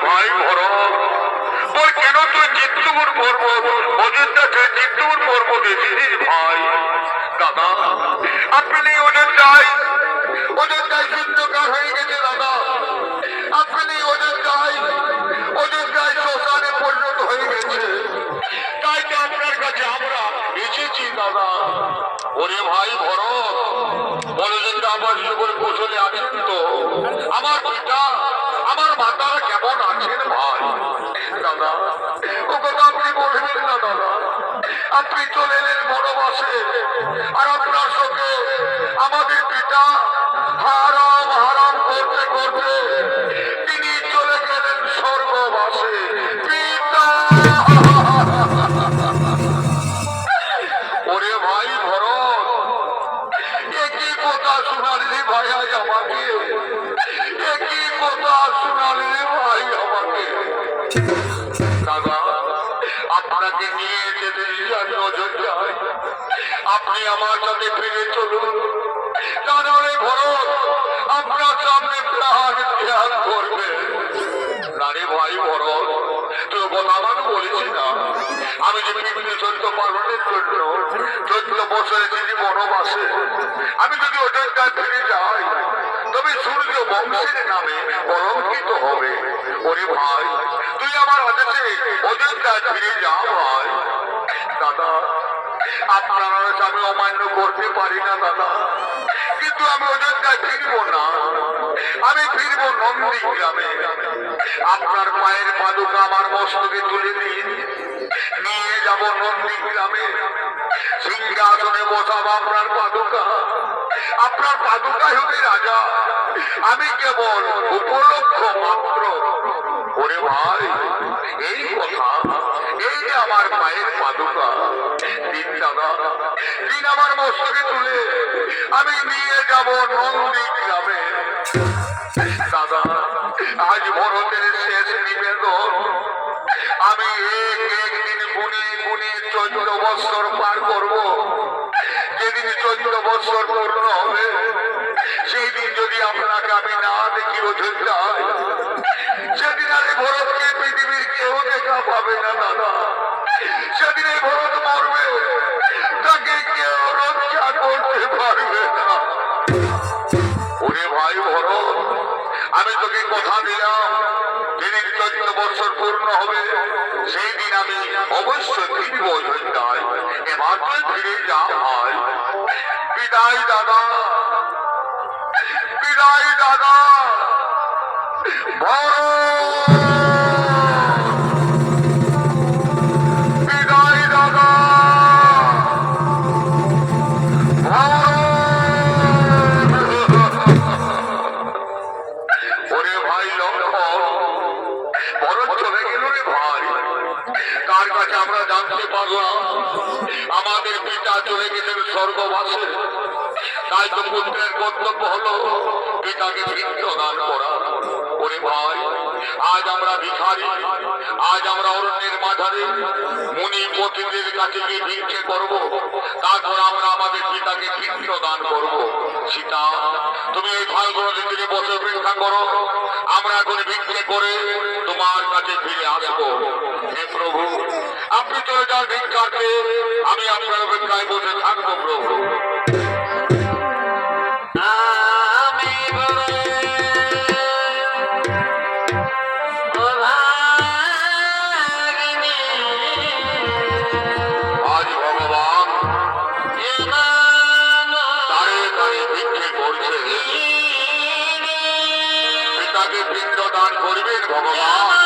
ভাই ভরত, বল কেন তুই চিত্তপুর পর্বত অযোধ্যা ছেড়ে চিত্তপুর পর্বত এসেছিস ভাই? দাদা আপনি অযোধ্যায় শূন্যকার হয়ে গেছে দাদা, আপনি অযোধ্যায় শ্মশানে পরিণত হয়ে গেছে, তাই তো আপনার কাছে আমরা এসেছি দাদা। ওরে ভাই ভরত, অযোধ্যা আমার জীবনে কৌশলে আছেন তো? আমার পিতা আমার মাতারা কেমন আছেন ভাই? দাদা ও কথা আপনি বলবেন না দাদা, আপনি চলে এলেন বনবাসে, আর আপনার সঙ্গে আমাদের পিতা হারাম হারাম করতে করতে তিনি চলে গেলেন স্বর্গবাসে। পিতা ওরে ভাই ভরত, একই কথা শোনালি ভাই আজ আমাকে, একই কথা শোনালি ভাই আমাকে। দাদা আপনাকে নিয়ে যেতে আমি অযোধ্যায়, আপনি আমার সাথে ফিরে চলুন, তা নাহলে ভরত আপনার সামনে প্রাণ ত্যাগ করবে। না রে ভাই ভরত, তুই কথা আমাকে বলেছি না, আমি যে বিভিন্ন চরিত্র পালনের জন্য 14 বছর এসেছি বনবাসে, আমি যদি অযোধ্যায় ফিরে যাই তবে সূর্য বংশের নামে কলঙ্কিত হবে। ওরে ভাই তুই আমার আদেশে অযোধ্যায় ফিরে যা ভাই। দাদা আপনার আদেশ আমি অমান্য করতে পারি না দাদা, কিন্তু আমি অযোধ্যায় ফিরব না, আমি ফিরব নন্দী গ্রামে। আপনার পায়ের পাদুকা আমার মস্তকে তুলে দিন, নিয়ে যাব নন্দী গ্রামে, সিংহাসনে বসাবো আপনার পাদুকা, আপনার পাদুকাই হবে রাজা, আমি কেবল উপলক্ষ মাত্র। ওরে ভাই এই কথা, এই যে আমার পায়ের পাদুকা, দিন দাদা দিন আমার মস্তকে তুলে আমি নিয়ে যাব নন্দী গ্রামে। দাদা আজ ভরতের শেষ নিবেদন, আমি এক দিন গুনে গুনে 14 বছর পার করব, যেদিন 14 বছর পূর্ণ হবে সেই দিন যদি আপনাকে আমি না দেখি অযোধ্যায়, সেদিন আর ভরতকে পৃথিবীর কেউ দেখা পাবে না দাদা, সেদিন এই ভরত মরবে, তাকে কেউ রক্ষা করতে পারবে না। ওরে ভাই ভরত, আমি তোকে কথা দিলাম যেদিন 14 বছর পূর্ণ হবে সেই দিন আমি অবশ্যই ফিরব অযোধ্যায়, এবার তুই ফিরে যা ভাই। বিদায় দাদা, বিদায় দাদা। বিদায় দাদা। ওরে ভাই লক্ষণ, ভরত চলে গেল রে ভাই, তার কাছে আমরা জানতে পারলাম আমাদের পিতা চলে গেলেন স্বর্গবাসে, তাই তো পুত্রের কর্তব্য হলো পিতাকে পিণ্ডদান করা। ওরে ভাই আজ আমরা ভিখারি, আজ আমরা অরণ্যের মাঝারে মুনি পতিদের কাছে গিয়ে ভিক্ষে করব, তারপর আমরা আমাদের পিতাকে পিণ্ডদান করব। সীতা তুমি এই ফাল্গুন ঋতুতে বসে অপেক্ষা করো, আমরা এখন ভিক্ষে করে তোমার কাছে ফিরে আসবো। হে প্রভু আপনি চলে যান ভিক্ষার্থে, আমি আপনার অপেক্ষায় বসে থাকবো প্রভু। আজ ভগবান তারে তারে ভিক্ষে করছে, পিতাকে পিণ্ড দান করবেন ভগবান।